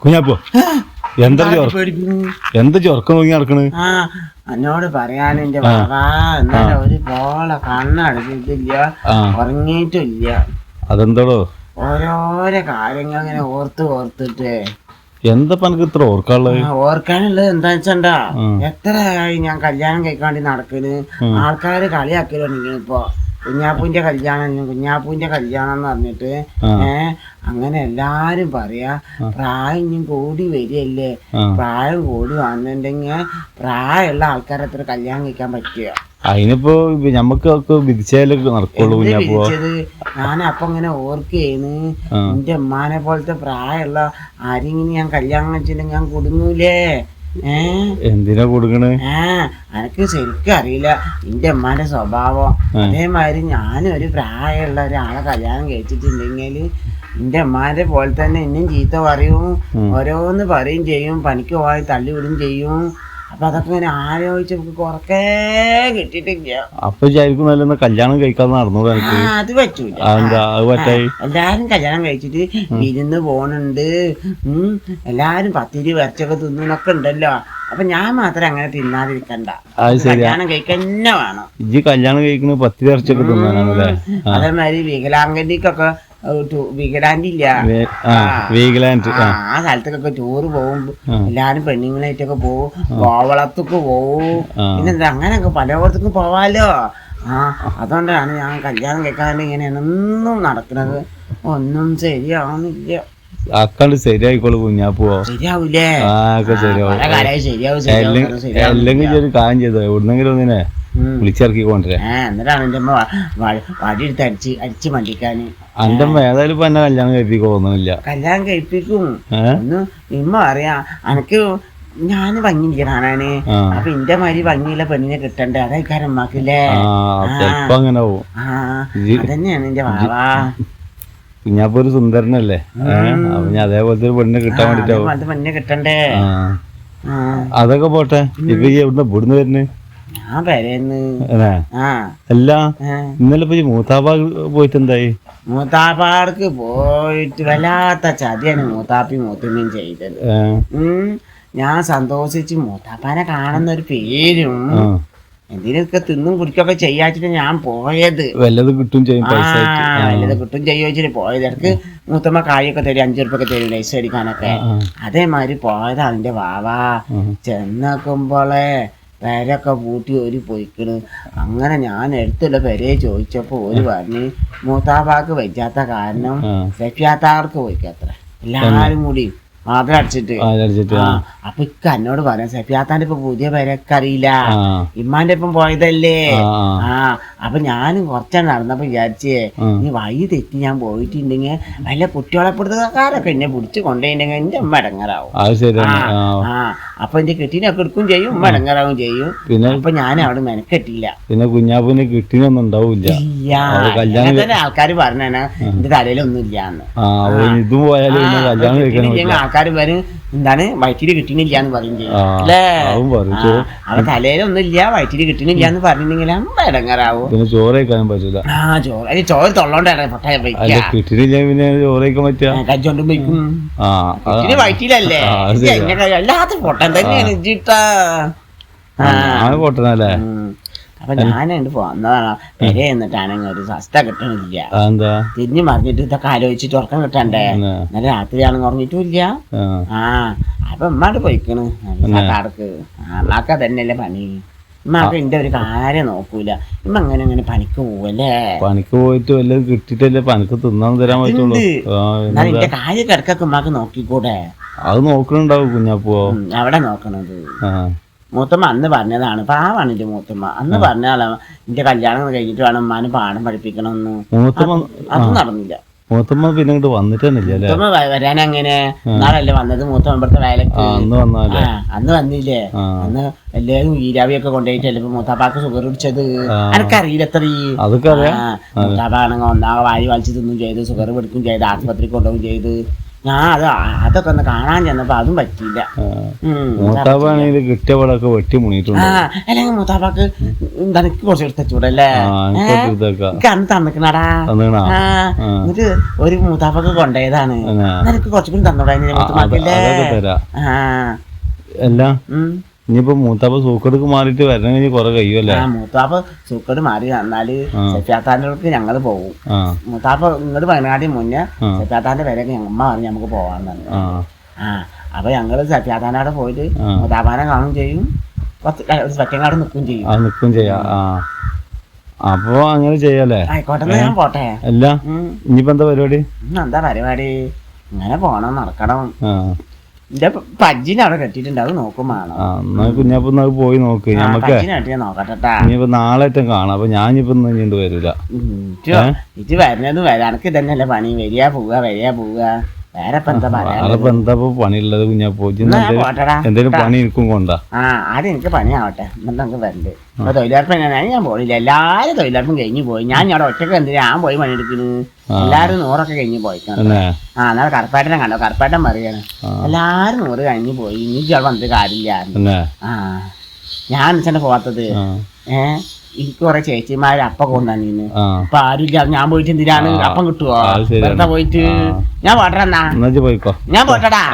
കുഞ്ഞാപ്പോ എന്താ എന്താ ചൊറക്കം നോക്കി നടക്കണ്? എന്നോട് പറയാൻ എന്റെ ബാബാ എന്നാലും ഒരു പോളെ കണ്ണടച്ചിട്ടില്ല, ഉറങ്ങിയിട്ടില്ല. അതെന്താടോ? ഓരോരോ കാര്യങ്ങൾ ഇങ്ങനെ ഓർത്തിട്ട് എന്താ എനിക്ക് ഇത്ര ഓർക്കാനുള്ളത്? ഓർക്കാനുള്ളത് എന്താ വെച്ചാ എത്ര ആയി ഞാൻ കല്യാണം കഴിക്കാണ്ടി നടക്കണ്. ആൾക്കാര് കളിയാക്കലുണ്ടെങ്കിൽ ഇപ്പൊ കുഞ്ഞാപ്പൂന്റെ കല്യാണം എന്ന് പറഞ്ഞിട്ട് അങ്ങനെ എല്ലാരും പറയാ പ്രായം ഇനിയും കൂടി വരികയല്ലേ, പ്രായം കൂടി വന്നിട്ടുണ്ടെങ്കിൽ പ്രായമുള്ള ആൾക്കാരെ അത്ര കല്യാണം കഴിക്കാൻ പറ്റുക. അതിനിപ്പോ ഞമ്മക്ക് വിധിച്ചാലൊക്കെ നടക്കുള്ളൂ. ഞാൻ അപ്പൊ ഇങ്ങനെ ഓർക്കുകയാണ്, എന്റെ ഉമ്മാനെ പോലത്തെ പ്രായമുള്ള ആരെങ്കിലും ഞാൻ കല്യാണം കഴിച്ചിട്ടുണ്ടെങ്കിൽ ഞാൻ കുടുങ്ങൂലേ? എന്തിനാ കൊടുക്കണേ? എനക്ക് ശരിക്കും അറിയില്ല എന്റെ ഉമ്മാന്റെ സ്വഭാവം. അതേമാതിരി ഞാനും ഒരു പ്രായമുള്ള ഒരാളെ കല്യാണം കഴിച്ചിട്ടുണ്ടെങ്കിൽ എന്റെ ഉമ്മാന്റെ പോലെ തന്നെ എന്നും ചീത്ത പറയും, ഓരോന്ന് പറയും ചെയ്യും, പണിക്ക് പോയി തള്ളിവിടും ചെയ്യും. അപ്പൊ അതൊക്കെ ഇങ്ങനെ ആലോചിച്ച് കുറക്കേ കിട്ടിയിട്ടില്ല. അപ്പൊ വിചാരിക്കും നല്ല കല്യാണം കഴിക്കാതെ നടന്നത്. അത് പറ്റൂല. എല്ലാരും കല്യാണം കഴിച്ചിട്ട് വിരുന്ന് പോണുണ്ട്, എല്ലാരും പത്തിരി വരച്ചൊക്കെ തിന്നൊക്കെ ഉണ്ടല്ലോ. അപ്പൊ ഞാൻ മാത്രം അങ്ങനെ തിന്നാതിരിക്കണ്ട, കല്യാണം കഴിക്കന്നെ വേണം. ഇജ്ജ് കല്യാണം കഴിക്കുന്ന പത്തിരി വരച്ചൊക്കെ തിന്നാനാണല്ലേ? അതേമാതിരി വികലാംഗന്റിക്കൊക്കെ വികലാന്റില്ല, ആ സ്ഥലത്തൊക്കെ ടൂറ് പോകും, എല്ലാരും പെണ്ണുങ്ങളായിട്ടൊക്കെ പോവും, കോവളത്തൊക്കെ പോവും, പിന്നെന്താ അങ്ങനെയൊക്കെ പലയിടത്തേക്കും പോവാലോ. അതുകൊണ്ടാണ് ഞാൻ കല്യാണം കേൾക്കാതെ ഇങ്ങനെ എന്നും നടക്കുന്നത്. ഒന്നും ശരിയാവുന്നില്ല. അക്കാണ്ട് ശരിയായിക്കോളൂ കുഞ്ഞാപ്പോ. ശരിയാവൂലേ? അല്ലെങ്കിൽ ഒരു കാര്യം ചെയ്തോ, എവിടുന്നെങ്കിലും ഒന്നിനെ വിളിച്ചിറക്കി കൊണ്ടുവരാ. എന്നിട്ടാണ് എന്റെ അമ്മ വടിയെടുത്ത് അടിച്ച് മണ്ടിക്കാന്. എന്റെ അമ്മ ഏതായാലും ഇപ്പൊ എന്നെ കല്യാണം കഴിപ്പിക്കൊന്നുമില്ല. കല്യാണം കഴിപ്പിക്കും ഒന്ന് ഇമ്മ അറിയാ. എനക്ക് ഞാന് ഭംഗിയില്ല കാണാന്. അപ്പൊ ഇന്റെ മാതിരി ഭംഗിയുള്ള പെണ്ണിനെ കിട്ടണ്ടേ, അതായിക്കാരം അമ്മക്കില്ലേ? അങ്ങനെ അതന്നെയാണ് എന്റെ വാവാ. കുഞ്ഞാപ്പോ ഒരു സുന്ദരനല്ലേ, അപ്പൊ ഞാൻ അതേപോലത്തെ ഒരു പെണ്ണിനെ കിട്ടാൻ വേണ്ടിട്ടാവും. പെണ്ണിനെ കിട്ടണ്ടേ? അതൊക്കെ പോട്ടെ, ഇപ്പൊ ഇവിടുന്ന് വരുന്നേ? ഞാൻ പേരെന്ന് അല്ല, ഇന്നലെ ഇപ്പൊ മൂത്താപ്പാട് പോയിട്ട് എന്തായി? മൂത്താപ്പാടക്ക് പോയിട്ട് വല്ലാത്ത ചതിയാണ് മൂത്തമ്മയും ചെയ്തത്. ഞാൻ സന്തോഷിച്ച് മൂത്താപ്പാനെ കാണുന്ന ഒരു പേരും എന്തിനൊക്കെ തിന്നും കുടിക്കൊക്കെ ചെയ്യാച്ചിട്ട് ഞാൻ പോയത്. വല്ലതും കിട്ടും ചെയ്യും, വല്ലതും കിട്ടും ചോദിച്ചിട്ട് പോയത്. ഇടക്ക് മൂത്തമ്മ കായൊക്കെ തരും, 5 ഉറുപ്പൊക്കെ തരും ലൈസ് അടിക്കാനൊക്കെ. അതേമാതിരി പോയതാ അതിന്റെ വാവാ. ചെന്നേക്കുമ്പോളെ പേരൊക്കെ പൂട്ടി ഒരു പൊയ്ക്കണ്. അങ്ങനെ ഞാൻ എടുത്തുള്ള പെരയെ ചോദിച്ചപ്പോ ഒരു പറഞ്ഞ് മൂത്താപ്പാക്ക് വെച്ചാത്ത കാരണം സെഫിയാത്താർക്ക് പോയിക്കത്ര, എല്ലാരും കൂടി മാത്രം അടിച്ചിട്ട്. അപ്പൊ ഇക്ക എന്നോട് പറയാം, സെഫിയാത്താന്റെ ഇപ്പൊ പുതിയ പേരൊക്കെ അറിയില്ല, ഇമ്മാന്റെ ഇപ്പം പോയതല്ലേ. അപ്പൊ ഞാനും കുറച്ചാണ് നടന്നപ്പോ വിചാരിച്ചേ, നീ വഴി തെറ്റി ഞാൻ പോയിട്ടുണ്ടെങ്കിൽ വല്ല കുട്ടികളെപ്പെടുത്തക്കാരൊക്കെ എന്നെ പിടിച്ച് കൊണ്ടുപോയിട്ടുണ്ടെങ്കിൽ എന്റെ ഉമ്മ ഇടങ്ങറാവും. അപ്പൊ എന്റെ കെട്ടിനൊക്കെ എടുക്കും ചെയ്യും, ഉമ്മ ഇടങ്ങറാവും ചെയ്യും. അപ്പൊ ഞാൻ അവിടെ മെനക്കെട്ടില്ല. പിന്നെ കുഞ്ഞാപ്പിന് കിട്ടിനൊന്നും ഉണ്ടാവില്ല. ആൾക്കാര് പറഞ്ഞാണ് എന്റെ തലയിലൊന്നും ഇല്ലാന്ന്. ആൾക്കാര് വരും എന്താണ് വയറ്റില് കിട്ടണില്ല എന്ന് പറയും ചെയ്യും അല്ലേ? അവിടെ തലയിലൊന്നും ഇല്ല, വയറ്റില് കിട്ടണില്ല എന്ന് പറഞ്ഞിട്ടുണ്ടെങ്കിൽ അമ്മ ഇടങ്ങറാവും. പിന്നെ ചോറ് കഴിക്കാനും പറ്റില്ല. ചോറ് തൊള്ളോണ്ടാണ് ചോറ് കഴിക്കാൻ പറ്റുക, കച്ചോണ്ടും വയ്ക്കും. വയറ്റിലല്ലേ അല്ലാത്ത പൊട്ടൻ തന്നെയാണ് ജിട്ടാ പൊട്ടനല്ലേ. അപ്പൊ ഞാനുണ്ട് പോന്നതാണ് പെരെ എന്നിട്ടാണെങ്കിൽ ഒരു സ്വസ്ഥ കിട്ടണില്ല. തിരിഞ്ഞു മറിഞ്ഞിട്ട് ഇതൊക്കെ ആലോചിച്ചിട്ട് ഉറക്കം കിട്ടണ്ടേ. എന്നാലും രാത്രിയാണെങ്കിൽ ഉറങ്ങിട്ടുമില്ല. അപ്പൊ ഉമ്മാട് പോയിക്കണ് കടക്ക്. അമ്മക്ക് തന്നെയല്ലേ പണി. ഉമ്മാക്ക് എന്റെ ഒരു കാര്യം നോക്കൂല. ഇമ്മ അങ്ങനെ പണിക്ക് പോവല്ലേ? പണിക്ക് പോയിട്ട് വല്ലതും കിട്ടിട്ടല്ലേ പണിക്ക് തിന്നാൻ തരാൻ പറ്റുള്ളൂ. എന്നാലും എന്റെ കാര്യം കിടക്കൊക്കെ ഉമ്മാക്ക് നോക്കിക്കൂടെ? അത് നോക്കണുണ്ടാവും കുഞ്ഞാപ്പോ. അവിടെ നോക്കണത് മൂത്തമ്മ അന്ന് പറഞ്ഞതാണ്. പാവാണ് എന്റെ മൂത്തമ്മ. അന്ന് പറഞ്ഞാലോ എന്റെ കല്യാണം കഴിഞ്ഞിട്ട് വേണം ഉമ്മാന് പാഠം പഠിപ്പിക്കണമെന്ന്. അത് നടന്നില്ല. മൂത്തമ്മ പിന്നെ ഇങ്ങോട്ട് വന്നിട്ടന്നില്ല. മൂത്തമ്മ വരാനെങ്ങനെ? നാളല്ലേ വന്നത് മൂത്തമ്മ ഇവിടുത്തെ വേലക്ക്. അന്ന് വന്നില്ലേ? അന്ന് എല്ലാവരും ഈരാവിയൊക്കെ കൊണ്ടുപോയിട്ടല്ലേ ഇപ്പൊ മൂത്താപ്പാക്ക് ഷുഗർ പിടിച്ചത്. എനിക്കറിയില്ല എത്ര. മൂത്താപ്പാണെങ്കിൽ ഒന്നാകെ വാരി വലിച്ചു തിന്നും ചെയ്ത്, ഷുഗർ പിടിക്കും ചെയ്ത്, ആശുപത്രിക്ക് കൊണ്ടുപോകും ചെയ്ത്. ഞാൻ അതൊക്കെ ഒന്ന് കാണാൻ ചെന്നപ്പോ അതും പറ്റിയില്ല. മൂത്താപ്പാണെങ്കിൽ കിട്ടിയ പടമൊക്കെ വെട്ടി മുണിയിട്ടുണ്ട്. അല്ലെങ്കിൽ മൂത്താപ്പാക്ക് എനിക്ക് കുറച്ച് എടുത്തൂടല്ലേ, അന്ന് തന്നിക്കണടാ. എന്നിട്ട് ഒരു മൂത്താപ്പൊക്കെ കൊണ്ടുപോയതാണ്, എനിക്ക് കുറച്ചുകൂടി തന്നോടാ മൂത്തമാക്കല്ലേ. എല്ലാം ഇനിയിപ്പോ മൂത്താപ്പ സൂക്കടുക്ക് മാറിയിട്ട് വരണമെങ്കിൽ കൊറേ കഴിയുമല്ലേ? മൂത്താപ്പ സൂക്കട് മാറി വന്നാല് സെഫിയാത്താൻ്റെ ഞങ്ങള് പോകും. മൂത്താപ്പ ഇങ്ങോട്ട് വയനാട്ടിൽ മുന്നേ സെഫിയാത്താന്റെ പേരൊക്കെ അമ്മ പറഞ്ഞ് നമുക്ക് പോവാന്ന്. അപ്പൊ ഞങ്ങള് സെഫിയാത്താനോടെ പോയിട്ട് മൂത്താപ്പാനെ കാണും ചെയ്യും, സെറ്റങ്ങാട് നിൽക്കും ചെയ്യും. അപ്പൊ അങ്ങനെ ചെയ്യാലേ? ആയിക്കോട്ടെ, ഞാൻ പോട്ടെ. അല്ല ഇനിയിപ്പോ എന്താ പരിപാടി? എന്താ പരിപാടി, ഇങ്ങനെ പോണം, നടക്കണം. എന്റെ പജ്ജിനെ അവിടെ കെട്ടിട്ടുണ്ട്, അത് നോക്കും വേണം. കുഞ്ഞാപ്പ പോയി നോക്ക്, ഞമ്മക്ക് നോക്കട്ടെ. ഇനിയിപ്പോ നാളെ കാണാം. അപ്പൊ ഞാനിപ്പോ ഇങ്ങോട്ട് വരൂല. ഇത് വരുന്നതും വരാം, എനക്ക് ഇതന്നെയല്ലേ പണി, വരിക പോവുക. വേറെ എന്താ പണിയുള്ളത് കുഞ്ഞാപ്പോ? എന്തേലും പണി എനിക്കും കൊണ്ടാ. ആദ്യം എനിക്ക് പണിയാവട്ടെ, എന്നിട്ട് നമുക്ക് വരണ്ട്. അപ്പൊ തൊഴിലുറപ്പ് ഞാൻ പോയില്ല, എല്ലാരും തൊഴിലുറപ്പും കഴിഞ്ഞു പോയി. ഞാൻ അവിടെ ഒറ്റക്ക് എന്തിനാ ഞാൻ പോയി പണിയെടുക്കുന്നു? എല്ലാരും 100 കഴിഞ്ഞ് പോയിക്കാണ്. എന്നാലും കറുപ്പാട്ടനെ കണ്ടോ, കറുപ്പാട്ടൻ പറയാണ് എല്ലാരും 100 കഴിഞ്ഞ് പോയി, ഇനി അവിടെ വന്നിട്ട് കാര്യമില്ല. ഞാൻ എന്നെ പോവാത്തത്, എനിക്ക് കുറെ ചേച്ചിമാര് അപ്പം കൊണ്ടുവന്നു. അപ്പൊ ആരുമില്ല, ഞാൻ പോയിട്ട് എന്തിനാണ് അപ്പം കിട്ടുവോ? വെറുതെ പോയിട്ട് ഞാൻ പോട്ടെന്നാ, പോയിക്കോ. ഞാൻ പോട്ടടാ.